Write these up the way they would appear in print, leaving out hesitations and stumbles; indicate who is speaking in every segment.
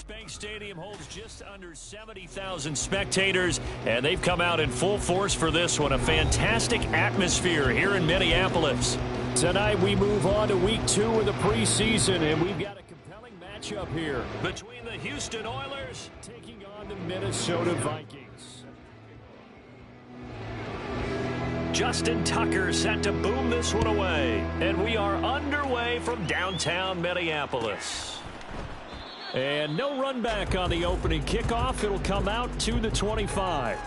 Speaker 1: Bank Stadium holds just under 70,000 spectators, and they've come out in full force for this one. A fantastic atmosphere here in Minneapolis. Tonight we move on to week 2 of the preseason, and we've got a compelling matchup here between the Houston Oilers taking on the Minnesota Vikings. Justin Tucker set to boom this one away, and we are underway from downtown Minneapolis. And no run back on the opening kickoff. It'll come out to the 25.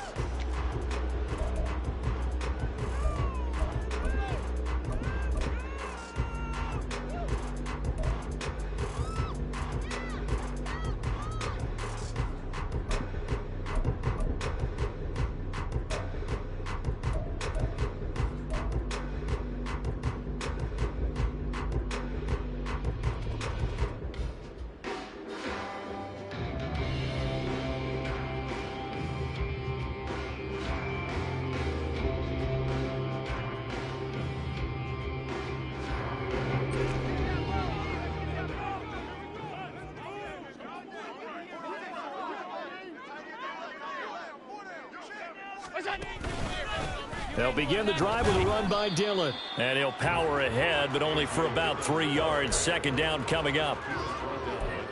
Speaker 1: They'll begin the drive with a run by Dillon. And he'll power ahead, but only for about 3 yards. Second down coming up.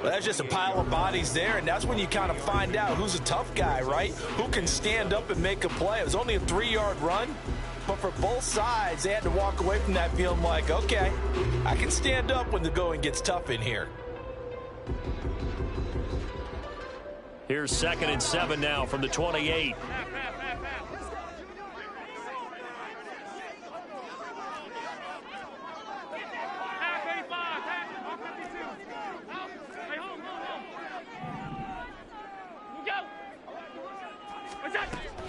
Speaker 2: Well, that's just a pile of bodies there, and that's when you kind of find out who's a tough guy, right? Who can stand up and make a play. It was only a 3-yard run, but for both sides, they had to walk away from that feeling like, okay, I can stand up when the going gets tough in here.
Speaker 1: Here's 2nd and 7 now from the 28.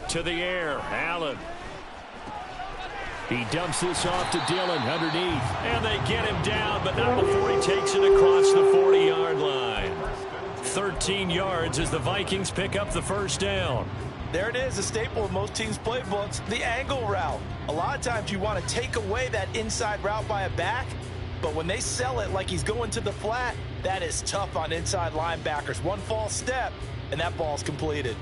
Speaker 1: To the air, Allen. He dumps this off to Dillon underneath. And they get him down, but not before he takes it across the 40-yard line. 13 yards as the Vikings pick up the first down.
Speaker 2: There it is, a staple of most teams' playbooks, the angle route. A lot of times you want to take away that inside route by a back, but when they sell it like he's going to the flat, that is tough on inside linebackers. One false step, and that ball's completed.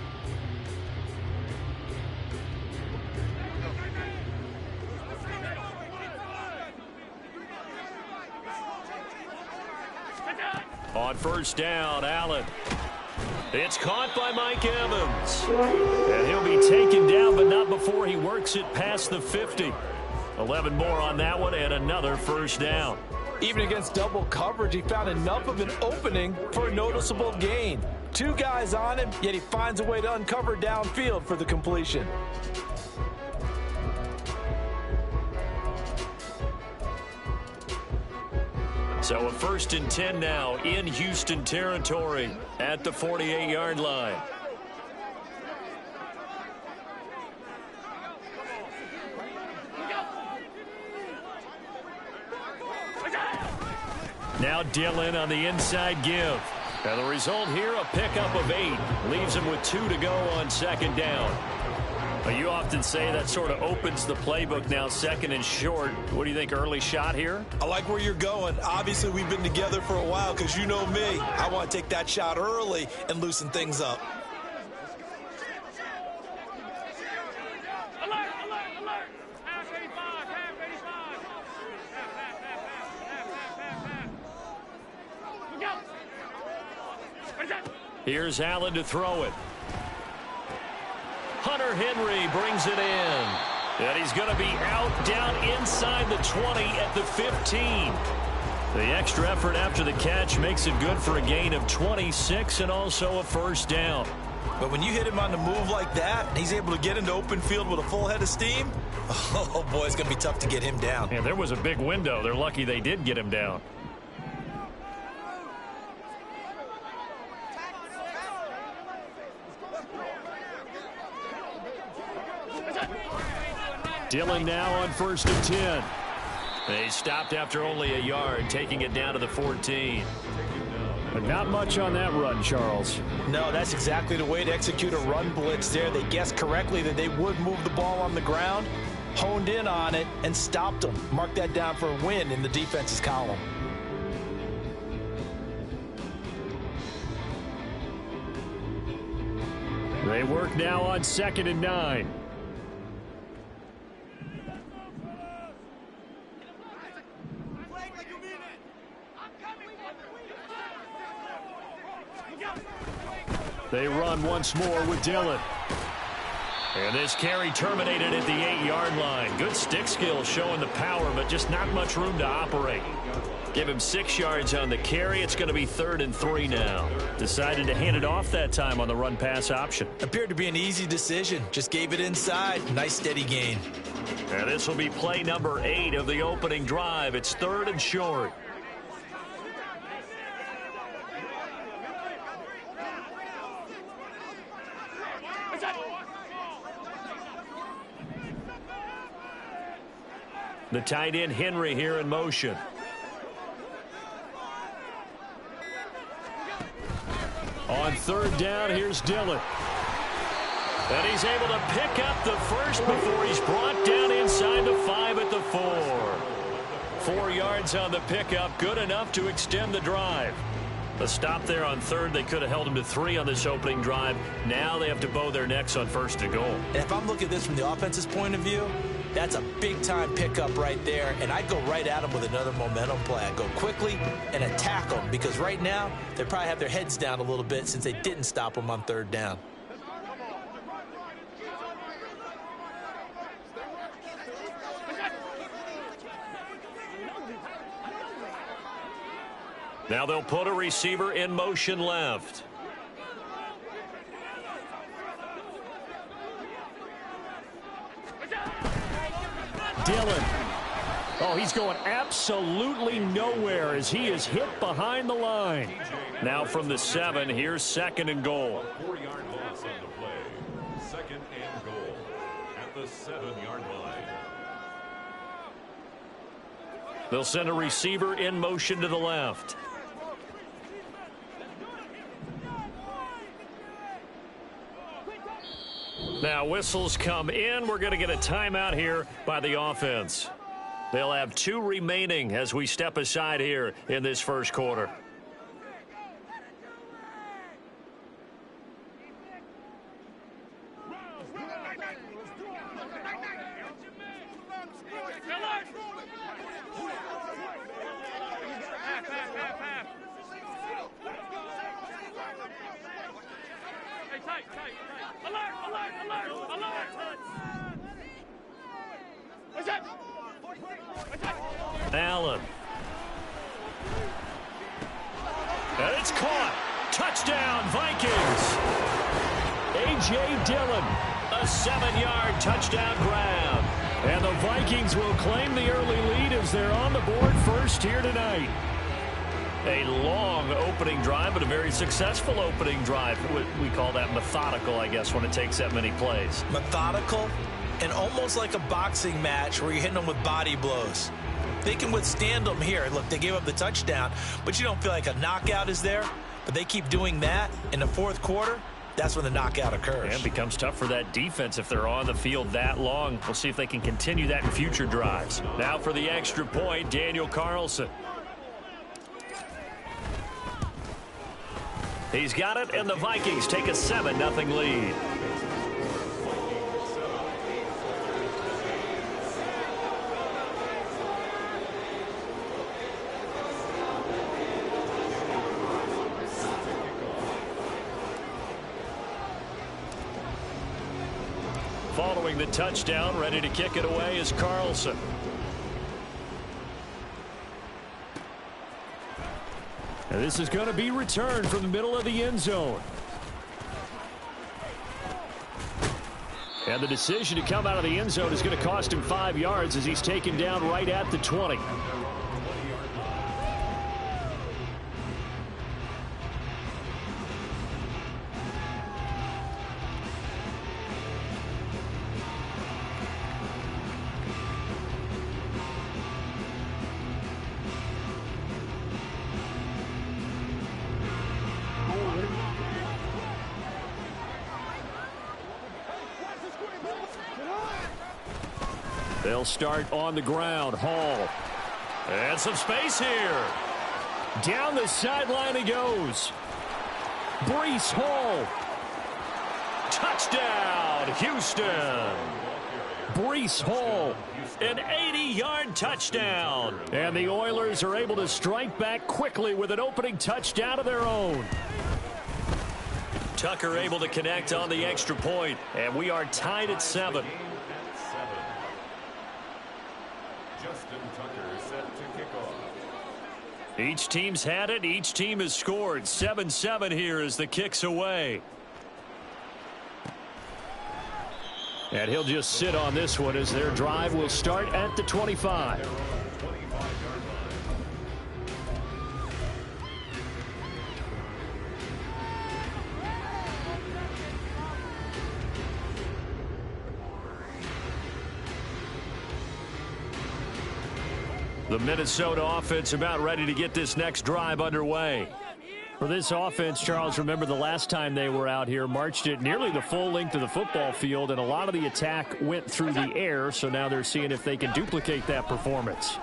Speaker 1: On first down, Allen. It's caught by Mike Evans. And he'll be taken down, but not before he works it past the 50. 11 more on that one, and another first down.
Speaker 2: Even against double coverage, he found enough of an opening for a noticeable gain. 2 guys on him, yet he finds a way to uncover downfield for the completion.
Speaker 1: So a 1st and 10 now in Houston territory at the 48-yard line. Now Dillon on the inside give. And the result here, a pickup of 8. Leaves him with 2 to go on 2nd down. You often say that sort of opens the playbook now, 2nd and short. What do you think, early shot here?
Speaker 2: I like where you're going. Obviously, we've been together for a while because you know me. I want to take that shot early and loosen things up.
Speaker 3: Alert, alert, alert. Half 85, half 85.
Speaker 1: Here's Allen to throw it. Hunter Henry brings it in. And he's going to be out down inside the 20 at the 15. The extra effort after the catch makes it good for a gain of 26 and also a first down.
Speaker 2: But when you hit him on the move like that, and he's able to get into open field with a full head of steam, oh boy, it's going to be tough to get him down.
Speaker 1: Yeah, there was a big window. They're lucky they did get him down. Dillon now on 1st and 10. They stopped after only a yard, taking it down to the 14. But not much on that run, Charles.
Speaker 2: No, that's exactly the way to execute a run blitz there. They guessed correctly that they would move the ball on the ground, honed in on it, and stopped them. Mark that down for a win in the defense's column.
Speaker 1: They work now on 2nd and 9. They run once more with Dillon. And this carry terminated at the 8-yard line. Good stick skills showing the power, but just not much room to operate. Give him 6 yards on the carry. It's going to be 3rd and 3 now. Decided to hand it off that time on the run-pass option.
Speaker 2: Appeared to be an easy decision. Just gave it inside. Nice steady gain.
Speaker 1: And this will be play number 8 of the opening drive. It's 3rd and short. The tight end Henry here in motion. On 3rd down, here's Dillon. And he's able to pick up the first before he's brought down inside the 5 at the 4. 4 yards on the pickup, good enough to extend the drive. A stop there on 3rd. They could have held him to 3 on this opening drive. Now they have to bow their necks on 1st and goal.
Speaker 2: And if I'm looking at this from the offense's point of view, that's a big-time pickup right there, and I'd go right at them with another momentum play. I'd go quickly and attack them, because right now they probably have their heads down a little bit since they didn't stop them on 3rd down.
Speaker 1: Now they'll put a receiver in motion left. Dillon. Oh, he's going absolutely nowhere as he is hit behind the line. Now from the 7, here's 2nd and goal.
Speaker 4: 4-yard loss on the play. 2nd and goal at the 7-yard line.
Speaker 1: They'll send a receiver in motion to the left. Now whistles come in. We're going to get a timeout here by the offense. They'll have 2 remaining as we step aside here in this first quarter. Allen. And it's caught. Touchdown, Vikings. A.J. Dillon, a 7-yard touchdown grab. And the Vikings will claim the early lead as they're on the board first here tonight. A long opening drive, but a very successful opening drive. We call that methodical, I guess, when it takes that many plays.
Speaker 2: Methodical and almost like a boxing match where you're hitting them with body blows. They can withstand them here. Look, they gave up the touchdown, but you don't feel like a knockout is there. But they keep doing that in the 4th quarter. That's when the knockout occurs.
Speaker 1: And it becomes tough for that defense if they're on the field that long. We'll see if they can continue that in future drives. Now for the extra point, Daniel Carlson. He's got it, and the Vikings take a 7-0 lead. Following the touchdown, ready to kick it away is Carlson. And this is going to be returned from the middle of the end zone. And the decision to come out of the end zone is going to cost him 5 yards as he's taken down right at the 20. They'll start on the ground. Hall. And some space here. Down the sideline he goes. Breece Hall. Touchdown, Houston. Breece Hall, an 80-yard touchdown. And the Oilers are able to strike back quickly with an opening touchdown of their own. Tucker able to connect on the extra point, and we are tied at 7.
Speaker 4: Justin Tucker set to kick off.
Speaker 1: Each team's had it. Each team has scored. 7-7 here as the kick's away. And he'll just sit on this one as their drive will start at the 25. The Minnesota offense about ready to get this next drive underway. For this offense, Charles, remember the last time they were out here, marched it nearly the full length of the football field, and a lot of the attack went through the air, so now they're seeing if they can duplicate that performance.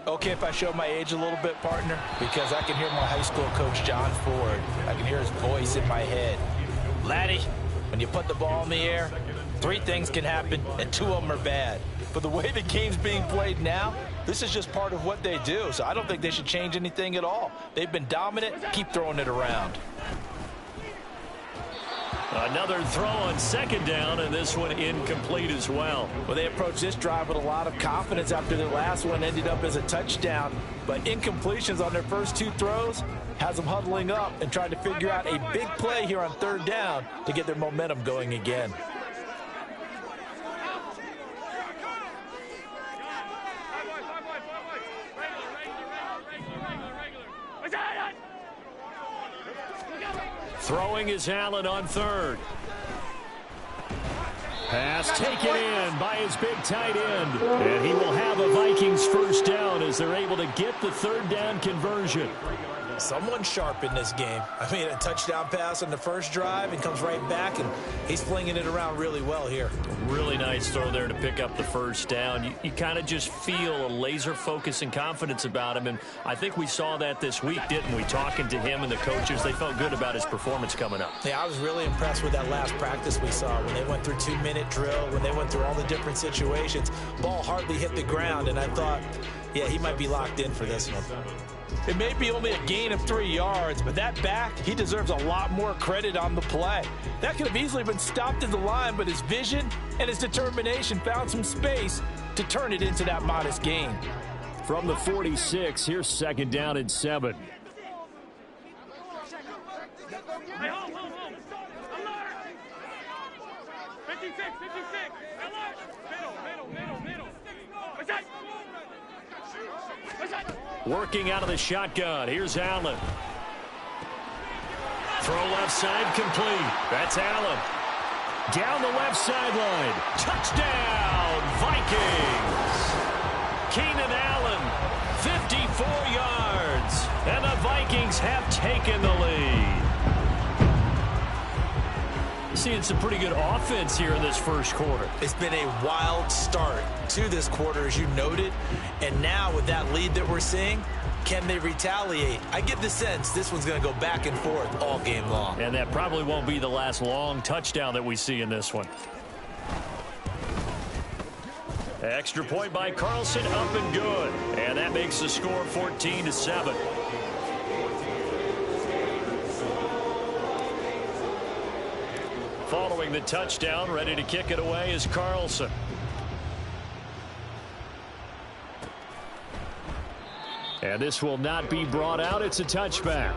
Speaker 2: Okay, if I show my age a little bit, partner, because I can hear my high school coach, John Ford. I can hear his voice in my head. Laddie, when you put the ball in the air, 3 things can happen, and 2 of them are bad. But the way the game's being played now, this is just part of what they do, so I don't think they should change anything at all. They've been dominant. Keep throwing it around.
Speaker 1: Another throw on second down, and this one incomplete as well.
Speaker 2: Well, they approached this drive with a lot of confidence after their last one ended up as a touchdown. But incompletions on their first 2 throws has them huddling up and trying to figure out a big play here on 3rd down to get their momentum going again.
Speaker 1: Throwing is Allen on 3rd. Pass taken in by his big tight end. And he will have a Vikings first down as they're able to get the 3rd down conversion.
Speaker 2: Someone sharp in this game. I mean, a touchdown pass on the first drive and comes right back, and he's flinging it around really well here.
Speaker 1: Really nice throw there to pick up the first down. You kind of just feel a laser focus and confidence about him, and I think we saw that this week, didn't we? Talking to him and the coaches, they felt good about his performance coming up.
Speaker 2: Yeah, I was really impressed with that last practice we saw when they went through 2-minute drill, when they went through all the different situations. Ball hardly hit the ground, and I thought, yeah, he might be locked in for this one. It may be only a gain of 3 yards, but that back, he deserves a lot more credit on the play. That could have easily been stopped at the line, but his vision and his determination found some space to turn it into that modest gain.
Speaker 1: From the 46, here's 2nd down and 7.
Speaker 3: Hey, hold. Alert! 56, alert! Middle. What's that?
Speaker 1: Working out of the shotgun. Here's Allen. Throw left side complete. That's Allen. Down the left sideline. Touchdown, Vikings. Keenan Allen, 54 yards. And the Vikings have taken the lead. Seeing some pretty good offense here in this first quarter.
Speaker 2: It's been a wild start to this quarter, as you noted. And now with that lead that we're seeing, can they retaliate? I get the sense this one's going to go back and forth all game long.
Speaker 1: And that probably won't be the last long touchdown that we see in this one. Extra point by Carlson, up and good. And that makes the score 14-7. Following the touchdown, ready to kick it away is Carlson. And this will not be brought out. It's a touchback.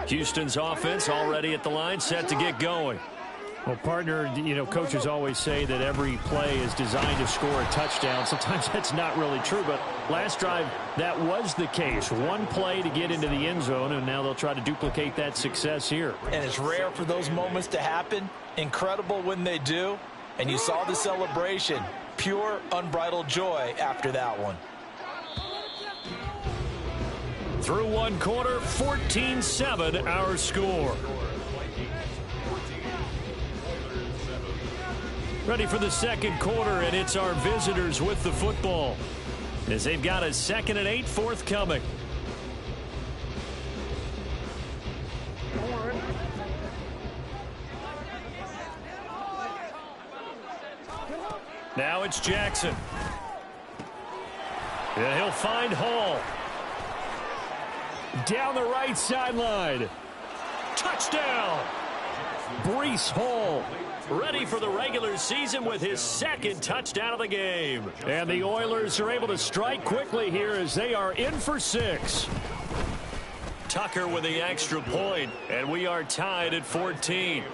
Speaker 1: Houston's offense already at the line, set to get going. Well, partner, coaches always say that every play is designed to score a touchdown. Sometimes that's not really true, but last drive, that was the case. One play to get into the end zone, and now they'll try to duplicate that success here.
Speaker 2: And it's rare for those moments to happen. Incredible when they do. And you saw the celebration. Pure, unbridled joy after that one.
Speaker 1: Through one quarter, 14-7 our score. Ready for the second quarter, and it's our visitors with the football, as they've got a 2nd and 8 forthcoming. Now it's Jackson. And he'll find Hall. Down the right sideline. Touchdown. Breece Hall, ready for the regular season with his 2nd touchdown of the game. And the Oilers are able to strike quickly here as they are in for 6. Tucker with the extra point, and we are tied at 14.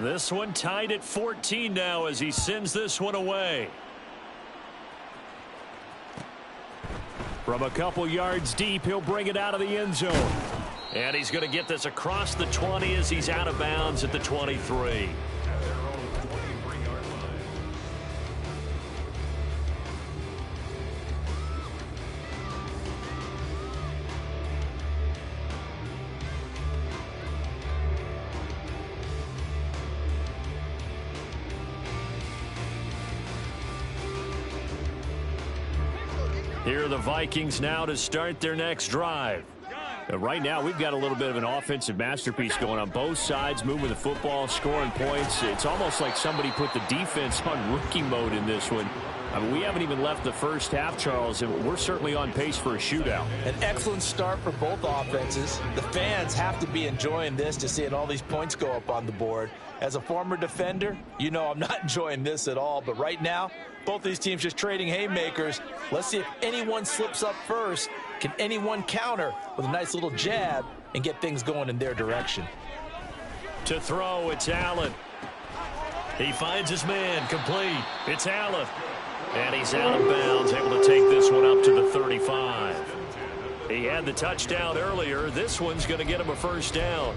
Speaker 1: This one tied at 14 now as he sends this one away. From a couple yards deep, he'll bring it out of the end zone. And he's going to get this across the 20 as he's out of bounds at the 23. Here are the Vikings now to start their next drive. Right now, we've got a little bit of an offensive masterpiece going on both sides, moving the football, scoring points. It's almost like somebody put the defense on rookie mode in this one. I mean, we haven't even left the first half, Charles, and we're certainly on pace for a shootout.
Speaker 2: An excellent start for both offenses. The fans have to be enjoying this, to seeing all these points go up on the board. As a former defender, you know I'm not enjoying this at all. But right now, both these teams just trading haymakers. Let's see if anyone slips up first. Can anyone counter with a nice little jab and get things going in their direction?
Speaker 1: To throw, it's Allen. He finds his man, complete. It's Allen. And he's out of bounds, able to take this one up to the 35. He had the touchdown earlier. This one's going to get him a first down.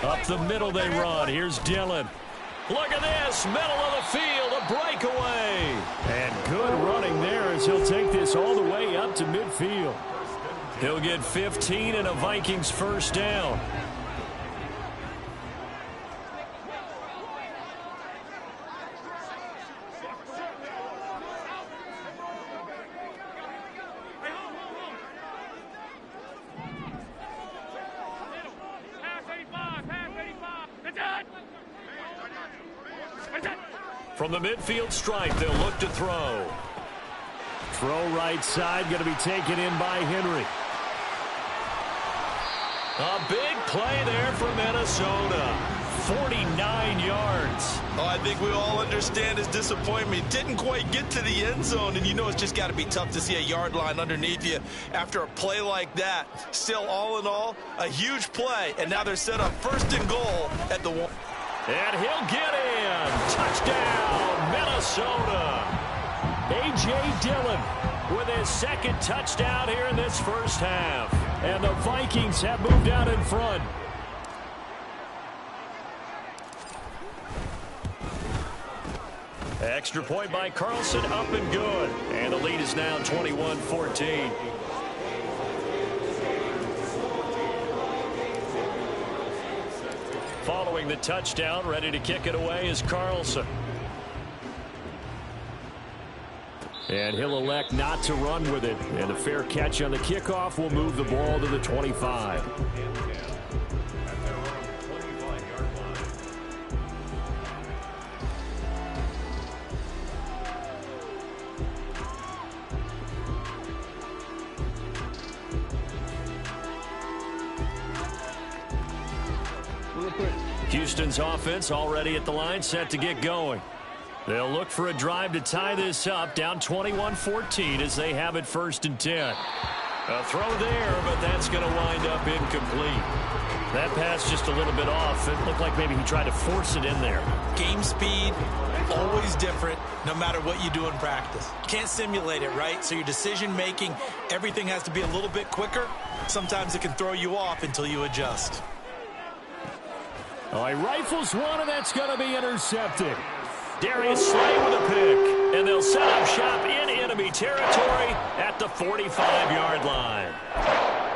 Speaker 1: Up the middle they run. Here's Dillon. Look at this, middle of the field, a breakaway. And good running there as he'll take this all the way up to midfield. He'll get 15 and a Vikings first down. From the midfield stripe, they'll look to throw. Throw right side, going to be taken in by Henry. A big play there for Minnesota. 49 yards.
Speaker 2: Oh, I think we all understand his disappointment. Didn't quite get to the end zone, and you know it's just got to be tough to see a yard line underneath you after a play like that. Still, all in all, a huge play, and now they're set up 1st and goal at the 1.
Speaker 1: And he'll get in. Touchdown, Minnesota. A.J. Dillon with his 2nd touchdown here in this first half. And the Vikings have moved out in front. Extra point by Carlson, up and good. And the lead is now 21-14. Following the touchdown, ready to kick it away is Carlson. And he'll elect not to run with it. And a fair catch on the kickoff will move the ball to the 25. Houston's offense already at the line, set to get going. They'll look for a drive to tie this up, down 21-14 as they have it 1st and 10. A throw there, but that's going to wind up incomplete. That pass just a little bit off. It looked like maybe he tried to force it in there.
Speaker 2: Game speed, always different, no matter what you do in practice. You can't simulate it, right? So your decision-making, everything has to be a little bit quicker. Sometimes it can throw you off until you adjust.
Speaker 1: Oh, he rifles one, and that's going to be intercepted. Darius Slay with a pick. And they'll set up shop in enemy territory at the 45-yard line.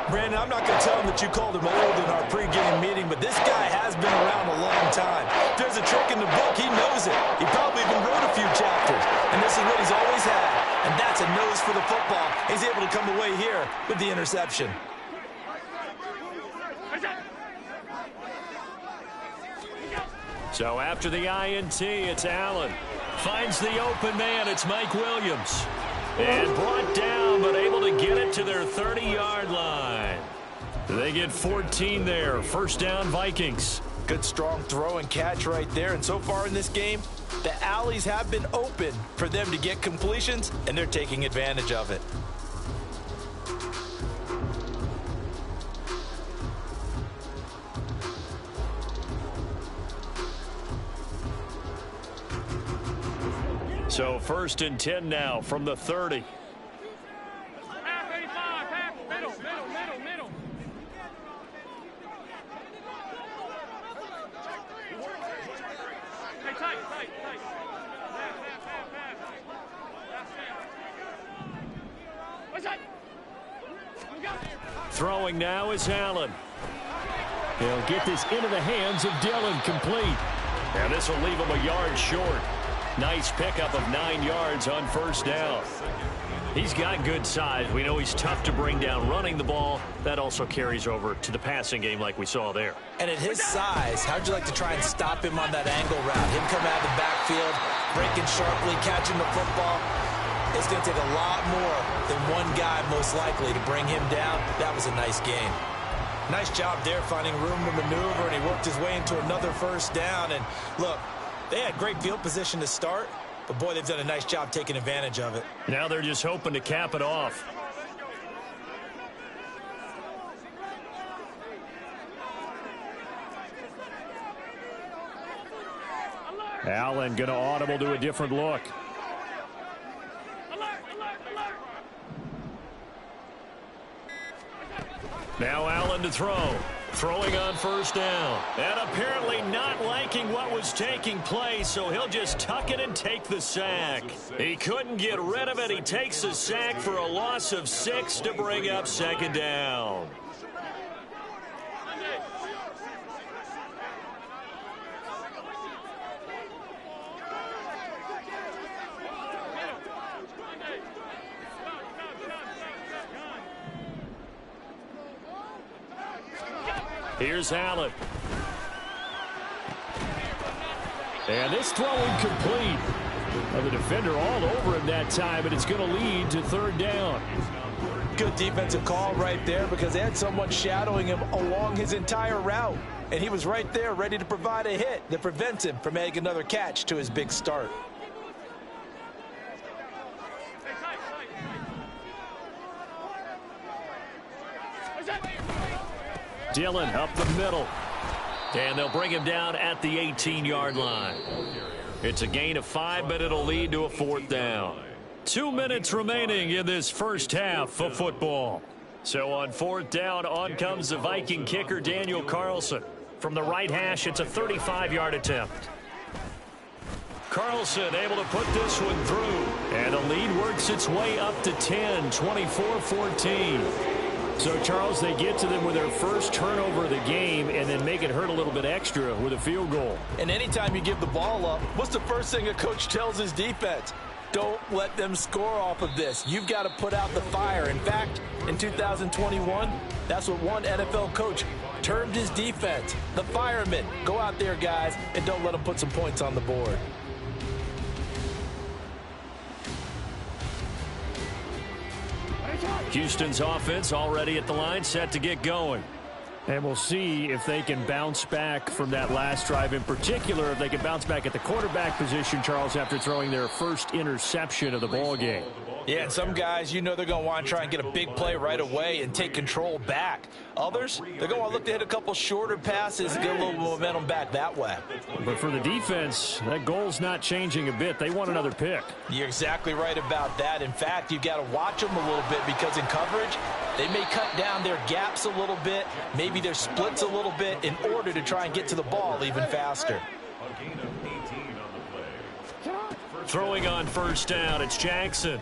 Speaker 2: Brandon, I'm not going to tell him that you called him old in our pregame meeting, but this guy has been around a long time. If there's a trick in the book, he knows it. He probably even wrote a few chapters. And this is what he's always had. And that's a nose for the football. He's able to come away here with the interception.
Speaker 1: So after the INT, it's Allen. Finds the open man. It's Mike Williams. And brought down, but able to get it to their 30-yard line. They get 14 there. First down, Vikings.
Speaker 2: Good, strong throw and catch right there. And so far in this game, the alleys have been open for them to get completions, and they're taking advantage of it.
Speaker 1: So first and 10 now from the 30.
Speaker 3: Half 85, half, middle. Hey, tight. Half. What's that?
Speaker 1: Throwing now is Allen. He'll get this into the hands of Dillon, complete. And this will leave him a yard short. Nice pickup of 9 yards on first down. He's got good size. We know he's tough to bring down running the ball. That also carries over to the passing game like we saw there.
Speaker 2: And at his size, how'd you like to try and stop him on that angle route? Him coming out of the backfield, breaking sharply, catching the football. It's going to take a lot more than one guy, most likely, to bring him down. That was a nice game. Nice job there finding room to maneuver, and he worked his way into another first down. And look, they had great field position to start, but boy, they've done a nice job taking advantage of it.
Speaker 1: Now they're just hoping to cap it off. Allen going to audible to a different look. Now Allen to throw. Throwing on first down. And apparently not liking what was taking place, so he'll just tuck it and take the sack. He couldn't get rid of it. He takes the sack for a loss of 6 to bring up second down. Here's Allen. And this throw incomplete. Well, the defender all over him that time, but it's going to lead to third down.
Speaker 2: Good defensive call right there because they had someone shadowing him along his entire route. And he was right there ready to provide a hit that prevents him from making another catch to his big start.
Speaker 1: Dillon up the middle. And they'll bring him down at the 18-yard line. It's a gain of 5, but it'll lead to a fourth down. 2 minutes remaining in this first half of football. So on fourth down, on comes the Viking kicker, Daniel Carlson. From the right hash, it's a 35-yard attempt. Carlson able to put this one through. And the lead works its way up to 10, 24-14. So, Charles, they get to them with their first turnover of the game and then make it hurt a little bit extra with a field goal.
Speaker 2: And anytime you give the ball up, what's the first thing a coach tells his defense? Don't let them score off of this. You've got to put out the fire. In fact, in 2021, that's what one NFL coach termed his defense. The firemen. Go out there, guys, and don't let them put some points on the board.
Speaker 1: Houston's offense already at the line, set to get going. And we'll see if they can bounce back from that last drive, in particular, if they can bounce back at the quarterback position, Charles, after throwing their first interception of the ball game.
Speaker 2: Yeah, and some guys, you know they're going to want to try and get a big play right away and take control back. Others, they're going to want to look to hit a couple shorter passes and get a little momentum back that way.
Speaker 1: But for the defense, that goal's not changing a bit. They want another pick.
Speaker 2: You're exactly right about that. In fact, you've got to watch them a little bit because in coverage, they may cut down their gaps a little bit, maybe their splits a little bit in order to try and get to the ball even faster.
Speaker 4: A gain of 18 on the play.
Speaker 1: Throwing on first down, it's Jackson.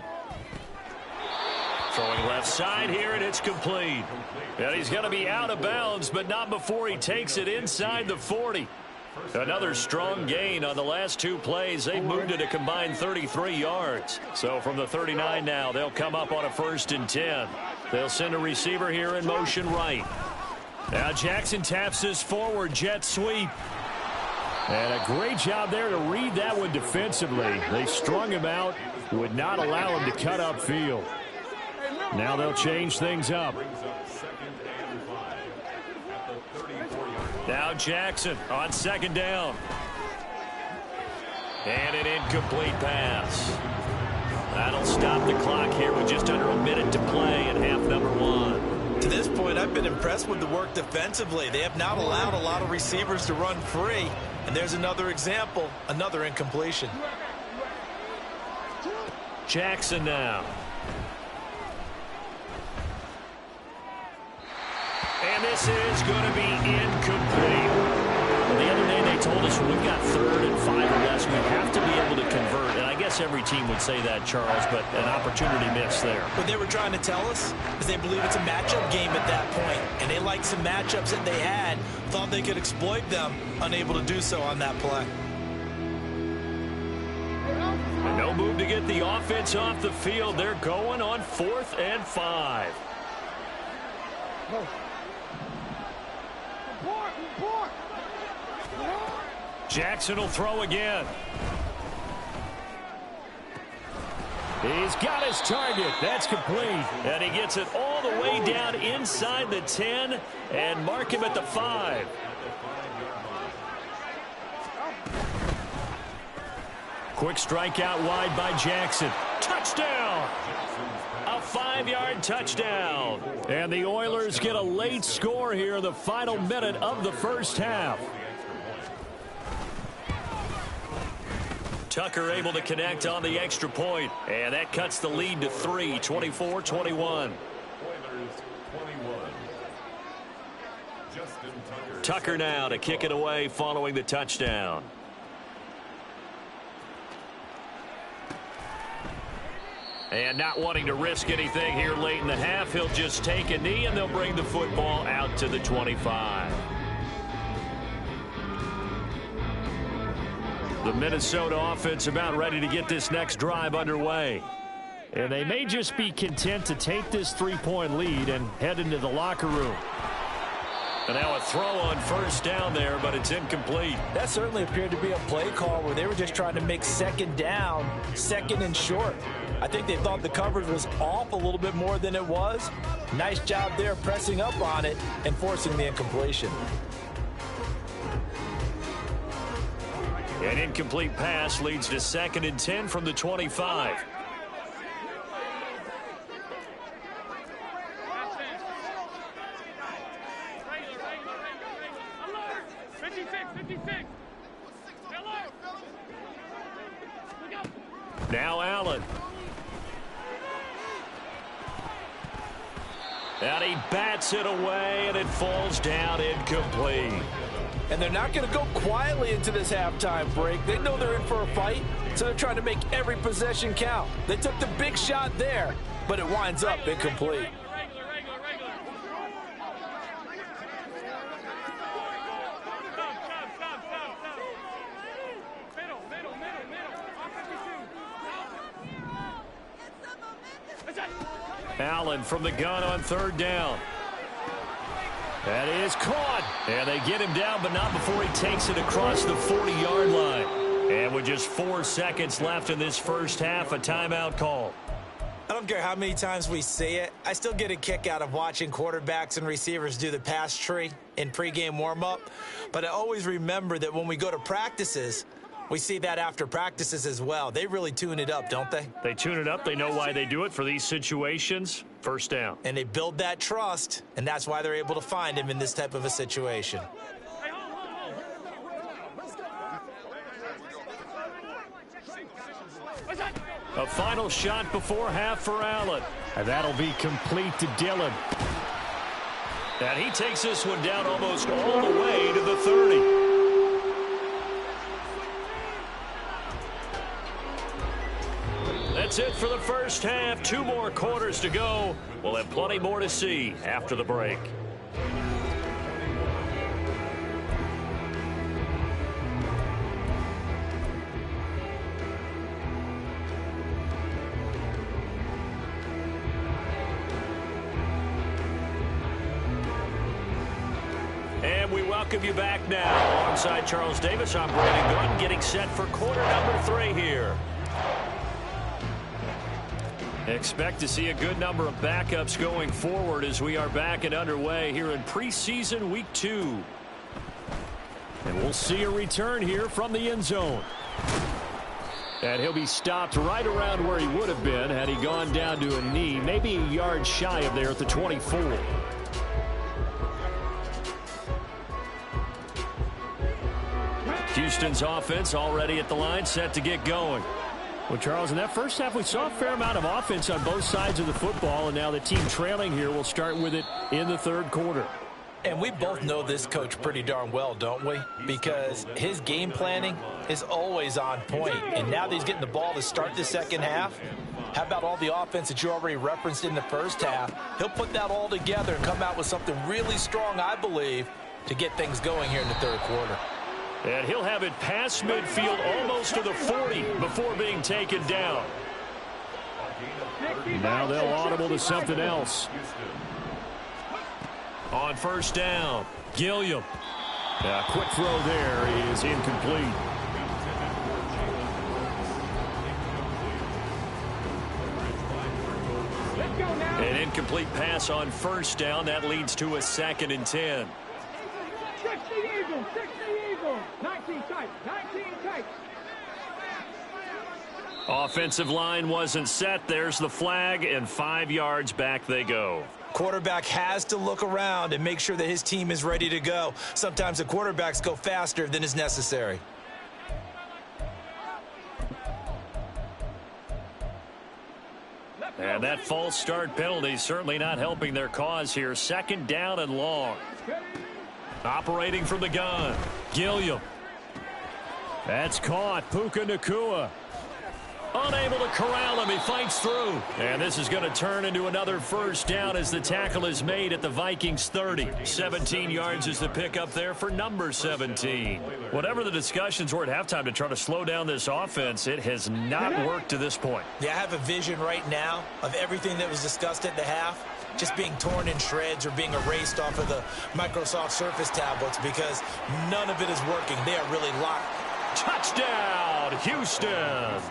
Speaker 1: Throwing left side here, and it's complete. And he's going to be out of bounds, but not before he takes it inside the 40. Another strong gain on the last two plays. They moved it a combined 33 yards. So from the 39 now, they'll come up on a 1st and 10. They'll send a receiver here in motion right. Now Jackson taps this forward jet sweep. And a great job there to read that one defensively. They strung him out, would not allow him to cut upfield. Now they'll change things up. Now Jackson on 2nd down. And an incomplete pass. That'll stop the clock here with just under a minute to play in half number 1.
Speaker 2: To this point, I've been impressed with the work defensively. They have not allowed a lot of receivers to run free. And there's another example, another incompletion.
Speaker 1: Jackson now. And this is going to be incomplete. Well, the other day they told us when we've got 3rd and 5 or less, we have to be able to convert. And I guess every team would say that, Charles, but an opportunity missed there.
Speaker 2: What they were trying to tell us is they believe it's a matchup game at that point. And they liked some matchups that they had, thought they could exploit them, unable to do so on that play.
Speaker 1: And no move to get the offense off the field. They're going on 4th and 5. Jackson will throw again. He's got his target. That's complete. And he gets it all the way down inside the 10 and mark him at the 5. Quick strike out wide by Jackson. Touchdown! A 5-yard touchdown. And the Oilers get a late score here in the final minute of the first half. Tucker able to connect on the extra point, and that cuts the lead to 3, 24-21. Tucker now to kick it away following the touchdown. And not wanting to risk anything here late in the half, he'll just take a knee, and they'll bring the football out to the 25. The Minnesota offense about ready to get this next drive underway. And they may just be content to take this 3-point lead and head into the locker room. And now a throw on first down there, but it's incomplete.
Speaker 2: That certainly appeared to be a play call where they were just trying to make 2nd down, 2nd and short. I think they thought the coverage was off a little bit more than it was. Nice job there pressing up on it and forcing the incompletion.
Speaker 1: An incomplete pass leads to 2nd and 10 from the 25. Now Allen. And he bats it away, and it falls down incomplete.
Speaker 2: And they're not going to go quietly into this halftime break. They know they're in for a fight, so they're trying to make every possession count. They took the big shot there, but it winds up incomplete.
Speaker 1: Allen from the gun on 3rd down. That is caught. And they get him down, but not before he takes it across the 40-yard line. And with just 4 seconds left in this first half, a timeout call.
Speaker 2: I don't care how many times we see it. I still get a kick out of watching quarterbacks and receivers do the pass tree in pregame warm-up. But I always remember that when we go to practices, we see that after practices as well. They really tune it up, don't they?
Speaker 1: They tune it up. They know why they do it for these situations. First down.
Speaker 2: And they build that trust, and that's why they're able to find him in this type of a situation.
Speaker 1: A final shot before half for Allen. And that'll be complete to Dillon. And he takes this one down almost all the way to the 30. That's it for the first half. 2 more quarters to go. We'll have plenty more to see after the break. And we welcome you back now. Alongside Charles Davis, I'm Brandon Gunn, getting set for quarter number 3 here. Expect to see a good number of backups going forward as we are back and underway here in preseason week 2. And we'll see a return here from the end zone. And he'll be stopped right around where he would have been had he gone down to a knee, maybe a yard shy of there at the 24. Houston's offense already at the line, set to get going. Well, Charles, in that first half, we saw a fair amount of offense on both sides of the football, and now the team trailing here will start with it in the third quarter.
Speaker 2: And we both know this coach pretty darn well, don't we? Because his game planning is always on point. And now that he's getting the ball to start the second half, how about all the offense that you already referenced in the first half? He'll put that all together and come out with something really strong, I believe, to get things going here in the third quarter.
Speaker 1: And he'll have it past midfield almost to the 40 before being taken down. Now they'll audible to something else. On first down, Gilliam. A quick throw there is incomplete. An incomplete pass on first down. That leads to a 2nd and 10.
Speaker 3: 60 Eagles, 60 Eagles. 19 tight, 19 tight.
Speaker 1: Offensive line wasn't set. There's the flag, and 5 yards back they go.
Speaker 2: Quarterback has to look around and make sure that his team is ready to go. Sometimes the quarterbacks go faster than is necessary.
Speaker 1: And that false start penalty certainly not helping their cause here. 2nd down and long. Operating from the gun, Gilliam. That's caught. Puka Nacua. Unable to corral him. He fights through. And this is going to turn into another first down as the tackle is made at the Vikings 30. 17 yards is the pickup there for number 17. Whatever the discussions were at halftime to try to slow down this offense, it has not worked to this point.
Speaker 2: Yeah, I have a vision right now of everything that was discussed at the half just being torn in shreds or being erased off of the Microsoft Surface tablets because none of it is working. They are really locked.
Speaker 1: Touchdown, Houston.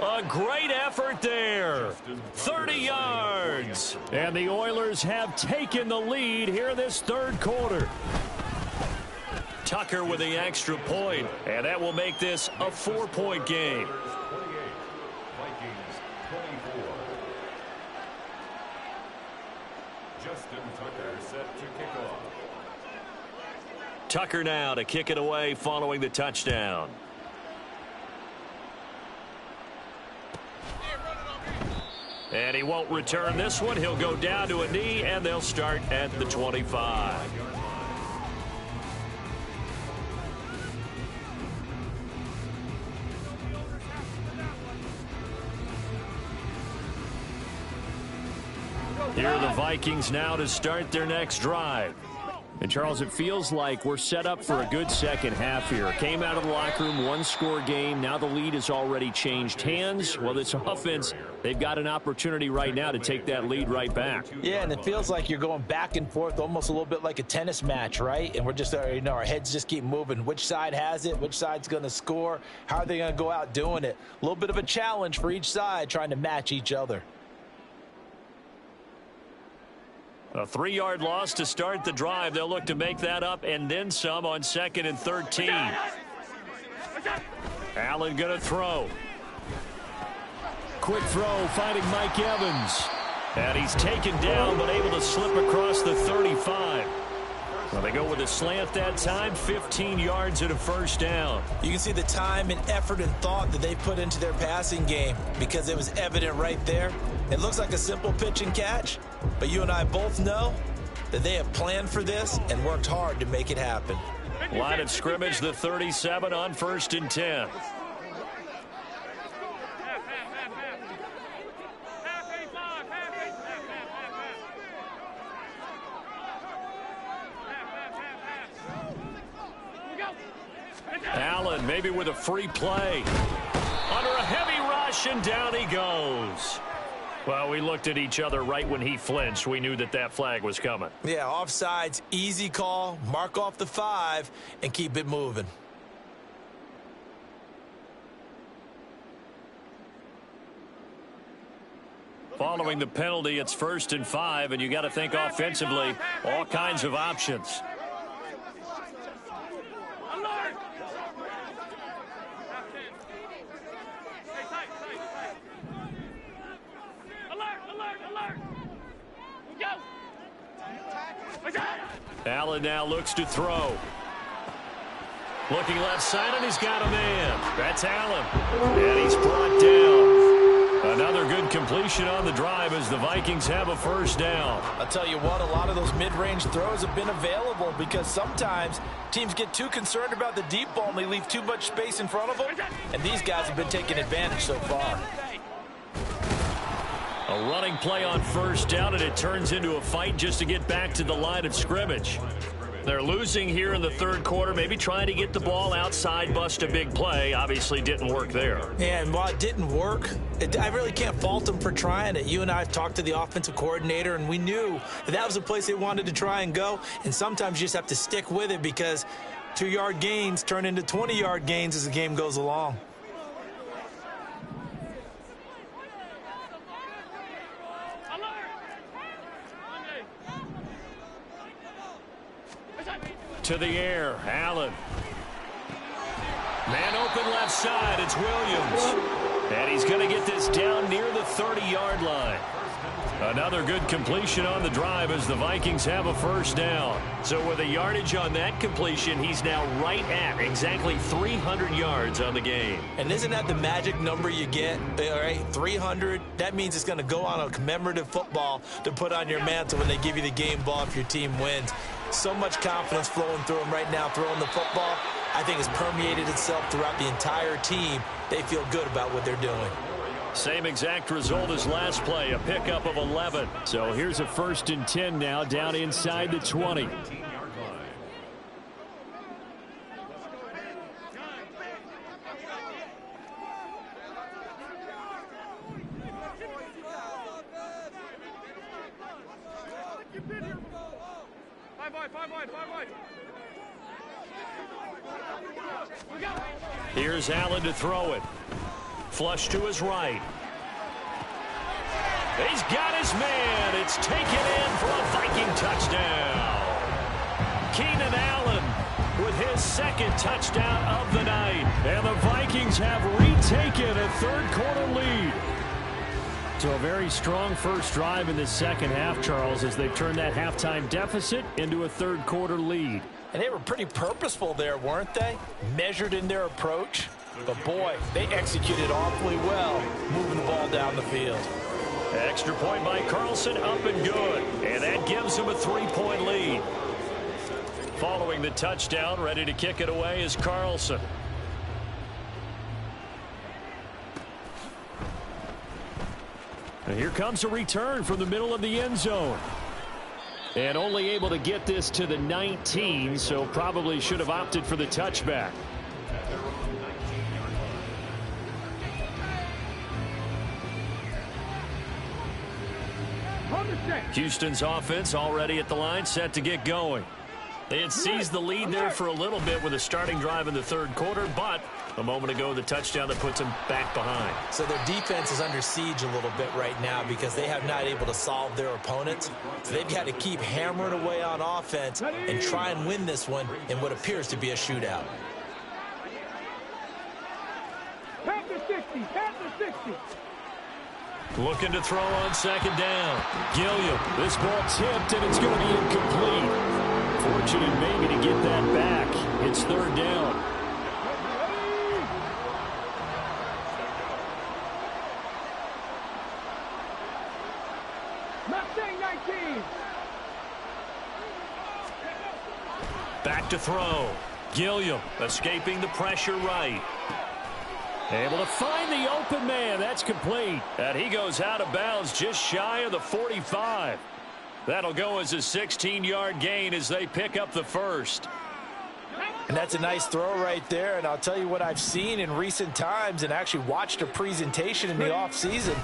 Speaker 1: A great effort there. 30 yards. And the Oilers have taken the lead here in this third quarter. Tucker with the extra point, and that will make this a 4-point game. Tucker now to kick it away following the touchdown. And he won't return this one. He'll go down to a knee, and they'll start at the 25. Here are the Vikings now to start their next drive. And, Charles, it feels like we're set up for a good second half here. Came out of the locker room, 1-score game. Now the lead has already changed hands. Well, this offense, they've got an opportunity right now to take that lead right back.
Speaker 2: Yeah, and it feels like you're going back and forth almost a little bit like a tennis match, right? And we're just, our heads just keep moving. Which side has it? Which side's going to score? How are they going to go out doing it? A little bit of a challenge for each side trying to match each other.
Speaker 1: A 3-yard loss to start the drive. They'll look to make that up and then some on 2nd and 13. Allen going to throw. Quick throw, finding Mike Evans. And he's taken down, but able to slip across the 35. Well, they go with a slant that time, 15 yards and a first down.
Speaker 2: You can see the time and effort and thought that they put into their passing game because it was evident right there. It looks like a simple pitch and catch, but you and I both know that they have planned for this and worked hard to make it happen.
Speaker 1: Line of scrimmage, the 37 on 1st and 10. Allen maybe with a free play. Under a heavy rush, and down he goes. Well, we looked at each other right when he flinched. We knew that that flag was coming.
Speaker 2: Yeah, offsides, easy call. Mark off the 5 and keep it moving.
Speaker 1: Following the penalty, it's 1st and 5, and you got to think offensively, all kinds of options. Allen now looks to throw. Looking left side, and he's got a man. That's Allen. And he's brought down. Another good completion on the drive as the Vikings have a first down.
Speaker 2: I'll tell you what, a lot of those mid-range throws have been available because sometimes teams get too concerned about the deep ball and they leave too much space in front of them. And these guys have been taking advantage so far.
Speaker 1: A running play on first down, and it turns into a fight just to get back to the line of scrimmage. They're losing here in the 3rd quarter, maybe trying to get the ball outside, bust a big play. Obviously didn't work there.
Speaker 2: Yeah, and while it didn't work, I really can't fault them for trying it. You and I have talked to the offensive coordinator, and we knew that was the place they wanted to try and go. And sometimes you just have to stick with it because 2-yard gains turn into 20-yard gains as the game goes along.
Speaker 1: To the air, Allen. Man open left side, it's Williams. And he's going to get this down near the 30-yard line. Another good completion on the drive as the Vikings have a first down. So with a yardage on that completion, he's now right at exactly 300 yards on the game.
Speaker 2: And isn't that the magic number you get? All right, 300. That means it's going to go on a commemorative football to put on your mantle when they give you the game ball if your team wins. So much confidence flowing through him right now, throwing the football. I think it's permeated itself throughout the entire team. They feel good about what they're doing.
Speaker 1: Same exact result as last play, a pickup of 11. So here's a 1st and 10 now, down inside the 20. Here's Allen to throw it. Flush to his right. He's got his man. It's taken in for a Viking touchdown. Keenan Allen with his 2nd touchdown of the night. And the Vikings have retaken a 3rd quarter lead. So a very strong first drive in the 2nd half, Charles, as they've turned that halftime deficit into a 3rd quarter lead.
Speaker 2: And they were pretty purposeful there, weren't they? Measured in their approach. But, boy, they executed awfully well, moving the ball down the field.
Speaker 1: Extra point by Carlson, up and good. And that gives him a 3-point lead. Following the touchdown, ready to kick it away is Carlson. And here comes a return from the middle of the end zone. And only able to get this to the 19, so probably should have opted for the touchback. Houston's offense already at the line, set to get going. They had seized the lead there for a little bit with a starting drive in the 3rd quarter, but A moment ago, the touchdown that puts them back behind.
Speaker 2: So their defense is under siege a little bit right now because they have not able to solve their opponents. So they've got to keep hammering away on offense and try and win this one in what appears to be a shootout.
Speaker 3: Panther 60, Panther 60.
Speaker 1: Looking to throw on second down. Gilliam, this ball tipped, and it's going to be incomplete. Fortunate maybe to get that back. It's third down.
Speaker 3: Mustang 19.
Speaker 1: Back to throw. Gilliam escaping the pressure right. Able to find the open man. That's complete. And he goes out of bounds just shy of the 45. That'll go as a 16-yard gain as they pick up the first.
Speaker 2: And that's a nice throw right there. And I'll tell you what I've seen in recent times and actually watched a presentation in the offseason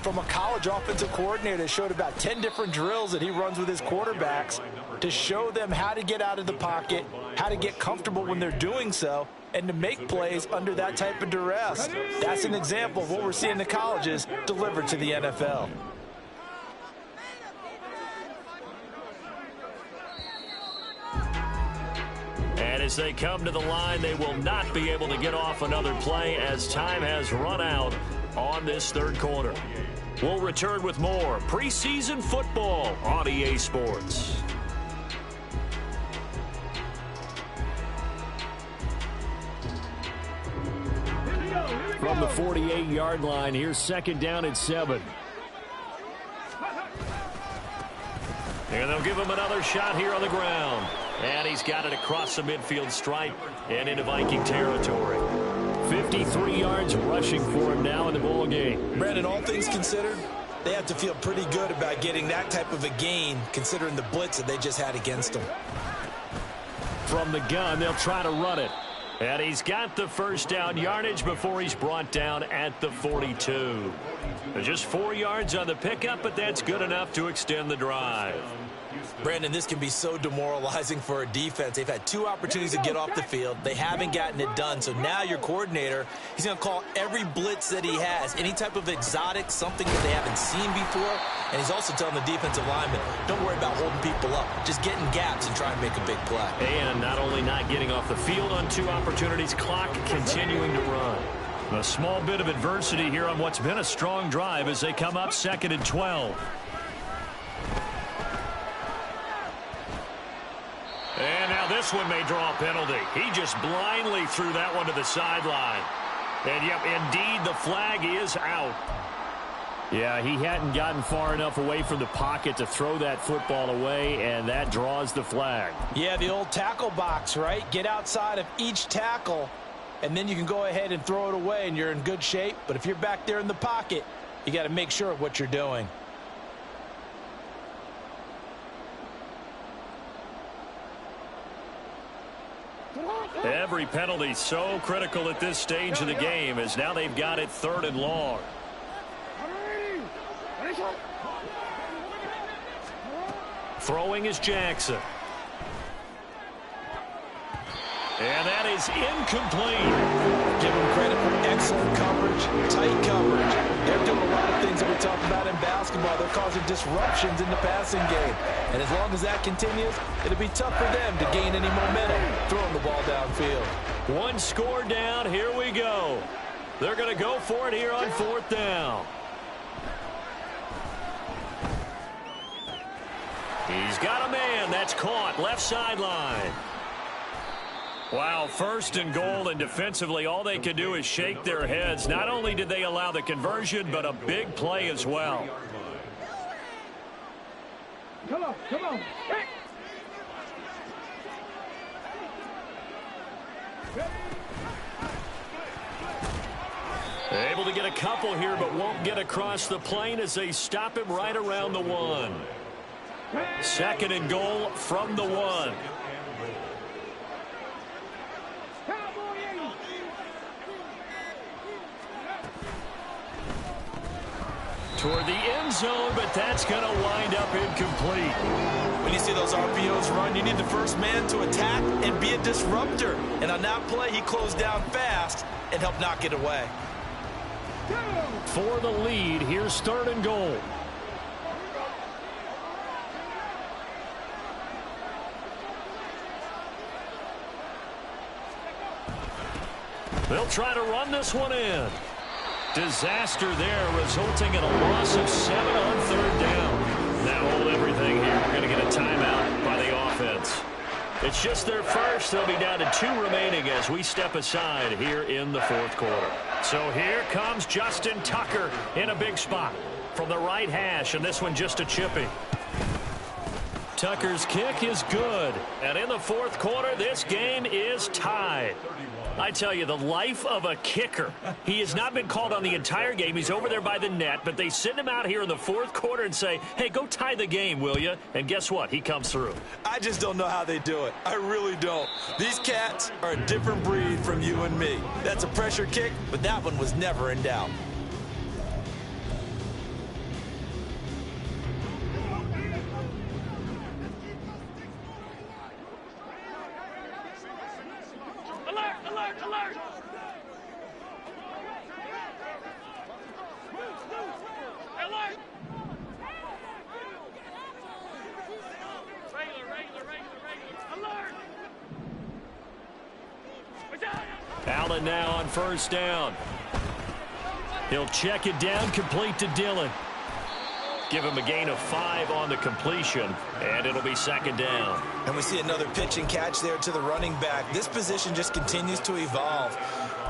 Speaker 2: from a college offensive coordinator that showed about 10 different drills that he runs with his quarterbacks to show them how to get out of the pocket, how to get comfortable when they're doing so, and to make plays under that type of duress. That's an example of what we're seeing in the colleges delivered to the NFL.
Speaker 1: And as they come to the line, they will not be able to get off another play as time has run out on this third quarter. We'll return with more preseason football on EA Sports. From the 48-yard line, here's second down and 7. And they'll give him another shot here on the ground. And he's got it across the midfield stripe and into Viking territory. 53 yards rushing for him now in the ball game.
Speaker 2: Brandon, all things considered, they have to feel pretty good about getting that type of a gain considering the blitz that they just had against them.
Speaker 1: From the gun, they'll try to run it. And he's got the first down yardage before he's brought down at the 42. Just 4 yards on the pickup, but that's good enough to extend the drive.
Speaker 2: Brandon, this can be so demoralizing for a defense. They've had 2 opportunities to get off the field. They haven't gotten it done. So now your coordinator, he's going to call every blitz that he has, any type of exotic, something that they haven't seen before. And he's also telling the defensive lineman, don't worry about holding people up. Just get in gaps and try and make a big play.
Speaker 1: And not only not getting off the field on 2 opportunities, clock continuing to run. A small bit of adversity here on what's been a strong drive as they come up 2nd and 12. And now this one may draw a penalty. He just blindly threw that one to the sideline. And, yep, indeed, the flag is out. Yeah, he hadn't gotten far enough away from the pocket to throw that football away, and that draws the flag.
Speaker 2: Yeah, the old tackle box, right? Get outside of each tackle, and then you can go ahead and throw it away, and you're in good shape. But if you're back there in the pocket, you got to make sure of what you're doing.
Speaker 1: Every penalty so critical at this stage of the game as now they've got it 3rd and long. Throwing is Jackson. And that is incomplete.
Speaker 2: Give them credit for excellent coverage, tight coverage. They're doing a lot of things that we talk about in basketball. They're causing disruptions in the passing game. And as long as that continues, it'll be tough for them to gain any momentum throwing the ball downfield.
Speaker 1: 1 score down. Here we go. They're going to go for it here on 4th down. He's got a man. That's caught. Left sideline. Wow, 1st and goal, and defensively all they can do is shake their heads. Not only did they allow the conversion, but a big play as well.
Speaker 3: Come on, come on.
Speaker 1: Able to get a couple here, but won't get across the plane as they stop him right around the 1. 2nd and goal from the 1. Toward the end zone, but that's going to wind up incomplete.
Speaker 2: When you see those RPOs run, you need the first man to attack and be a disruptor. And on that play, he closed down fast and helped knock it away.
Speaker 1: For the lead, here's 3rd and goal. They'll try to run this one in. Disaster there, resulting in a loss of 7 on 3rd down. Now hold everything here. We're going to get a timeout by the offense. It's just their first. They'll be down to 2 remaining as we step aside here in the 4th quarter. So here comes Justin Tucker in a big spot from the right hash, and this one just a chippy. Tucker's kick is good. And in the 4th quarter, this game is tied. I tell you, the life of a kicker. He has not been called on the entire game. He's over there by the net, but they send him out here in the 4th quarter and say, hey, go tie the game, will you? And guess what? He comes through.
Speaker 2: I just don't know how they do it. I really don't. These cats are a different breed from you and me. That's a pressure kick, but that one was never in doubt.
Speaker 1: Allen now on 1st down. He'll check it down, complete to Dillon. Give him a gain of 5 on the completion, and it'll be 2nd down.
Speaker 2: And we see another pitch and catch there to the running back. This position just continues to evolve.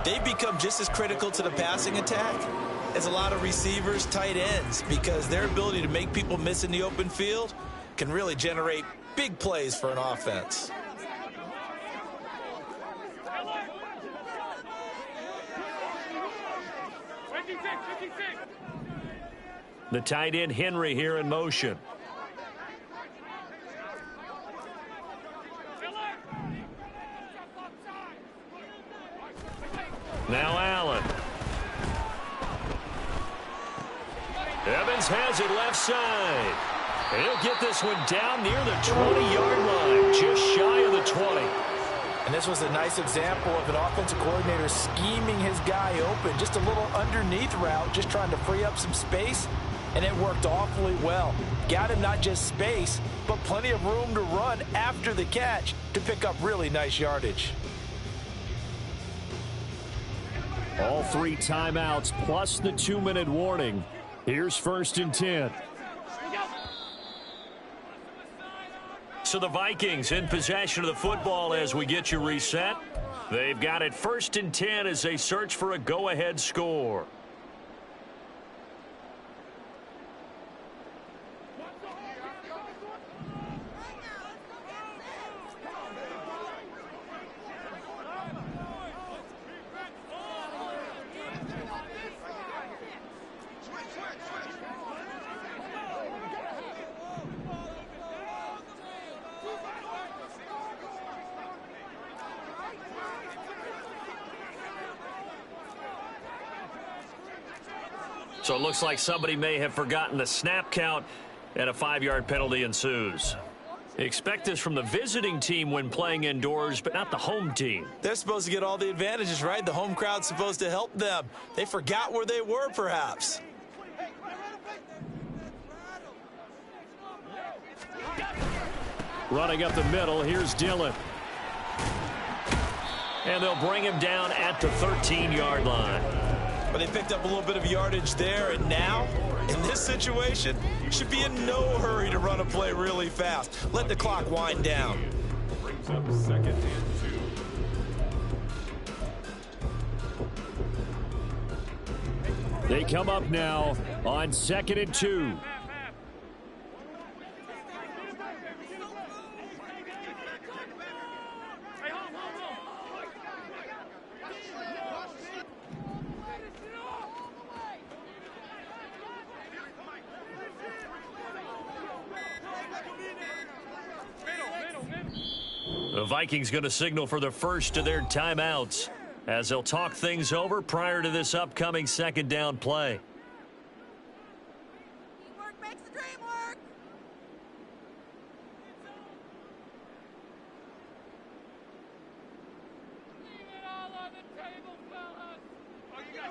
Speaker 2: They become just as critical to the passing attack as a lot of receivers, tight ends, because their ability to make people miss in the open field can really generate big plays for an offense.
Speaker 1: The tight end Henry here in motion. Now Allen. Evans has it left side. He'll get this one down near the 20-yard line, just shy of the 20.
Speaker 2: And this was a nice example of an offensive coordinator scheming his guy open. Just a little underneath route, just trying to free up some space, and it worked awfully well. Got him not just space, but plenty of room to run after the catch to pick up really nice yardage.
Speaker 1: All 3 timeouts plus the 2-minute warning. Here's 1st and 10. So the Vikings in possession of the football as we get you reset. They've got it 1st and 10 as they search for a go-ahead score. So it looks like somebody may have forgotten the snap count, and a 5-yard penalty ensues. Expect this from the visiting team when playing indoors, but not the home team.
Speaker 2: They're supposed to get all the advantages, right? The home crowd's supposed to help them. They forgot where they were, perhaps.
Speaker 1: Running up the middle, here's Dillon. And they'll bring him down at the 13-yard line.
Speaker 2: But they picked up a little bit of yardage there, and now, in this situation, should be in no hurry to run a play really fast. Let the clock wind down.
Speaker 4: Brings up 2nd and 2.
Speaker 1: They come up now on 2nd and 2. The Vikings going to signal for the first of their timeouts as they'll talk things over prior to this upcoming 2nd down play.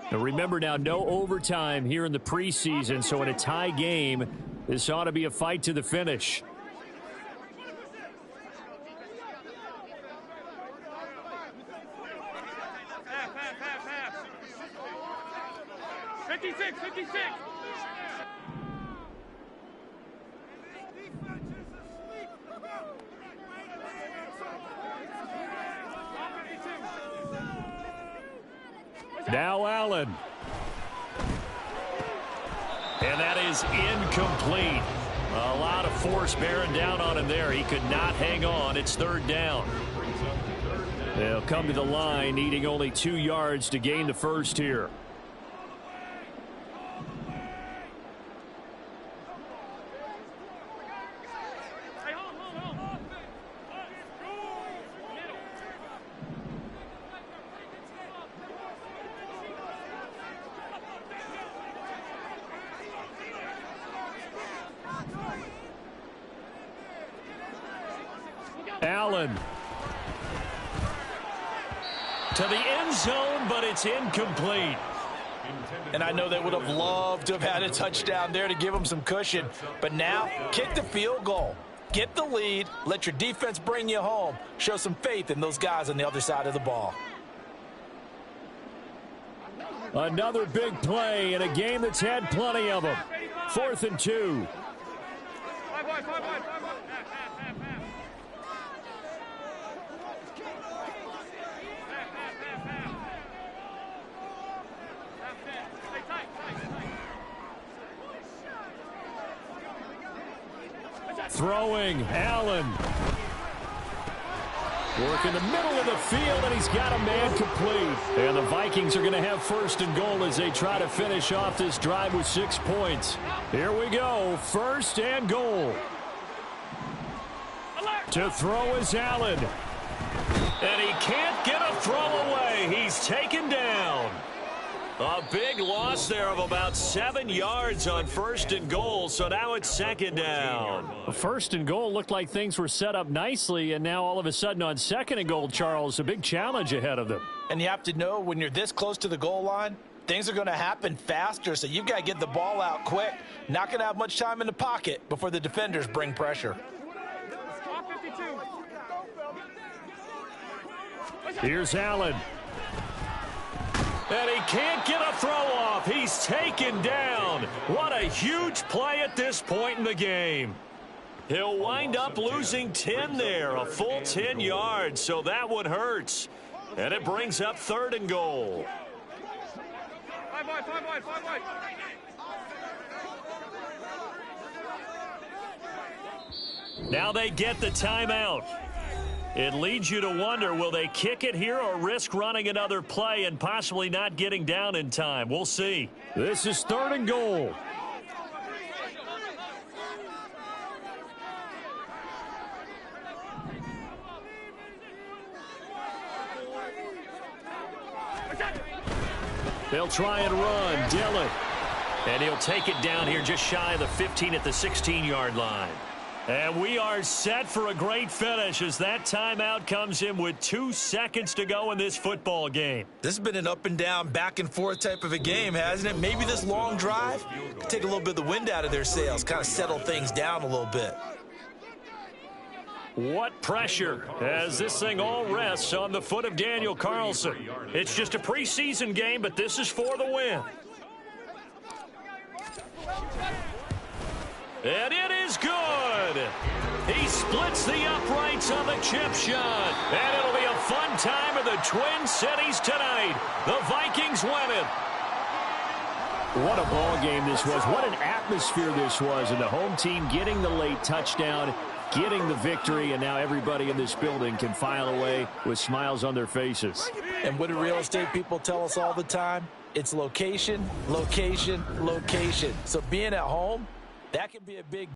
Speaker 1: And remember now, no overtime here in the preseason, so in a tie game, this ought to be a fight to the finish. Now Allen. And that is incomplete. A lot of force bearing down on him there. He could not hang on. It's third down. They'll come to the line, needing only 2 yards to gain the first here. Allen to the end zone, but it's incomplete.
Speaker 2: And I know they would have loved to have had a touchdown there to give them some cushion. But now, kick the field goal. Get the lead. Let your defense bring you home. Show some faith in those guys on the other side of the ball.
Speaker 1: Another big play in a game that's had plenty of them. 4th and 2. Throwing, Allen. Work in the middle of the field, and he's got a man complete. And the Vikings are going to have 1st and goal as they try to finish off this drive with 6 points. Here we go, 1st and goal. To throw is Allen. And he can't get a throw away. He's taken down. A big loss there of about 7 yards on 1st and goal, so now it's 2nd down. 1st and goal looked like things were set up nicely, and now all of a sudden on 2nd and goal, Charles, a big challenge ahead of them.
Speaker 2: And you have to know when you're this close to the goal line, things are going to happen faster, so you've got to get the ball out quick. Not going to have much time in the pocket before the defenders bring pressure.
Speaker 1: Here's Allen. And he can't get a throw off. He's taken down. What a huge play at this point in the game. He'll wind up losing 10 there, a full 10 yards, so that one hurts. And it brings up 3rd and goal. Now they get the timeout. It leads you to wonder, will they kick it here or risk running another play and possibly not getting down in time? We'll see. This is 3rd and goal. They'll try and run. Dillon. And he'll take it down here just shy of the 15 at the 16-yard line. And we are set for a great finish as that timeout comes in with 2 seconds to go in this football game.
Speaker 2: This has been an up and down, back and forth type of a game, hasn't it? Maybe this long drive could take a little bit of the wind out of their sails, kind of settle things down a little bit.
Speaker 1: What pressure as this thing all rests on the foot of Daniel Carlson. It's just a preseason game, but this is for the win. And it is good. He splits the uprights on the chip shot. And it'll be a fun time in the Twin Cities tonight. The Vikings win it. What a ball game this was. What an atmosphere this was. And the home team getting the late touchdown, getting the victory, and now everybody in this building can file away with smiles on their faces.
Speaker 2: And what do real estate people tell us all the time? It's location, location, location. So being at home, that can be a big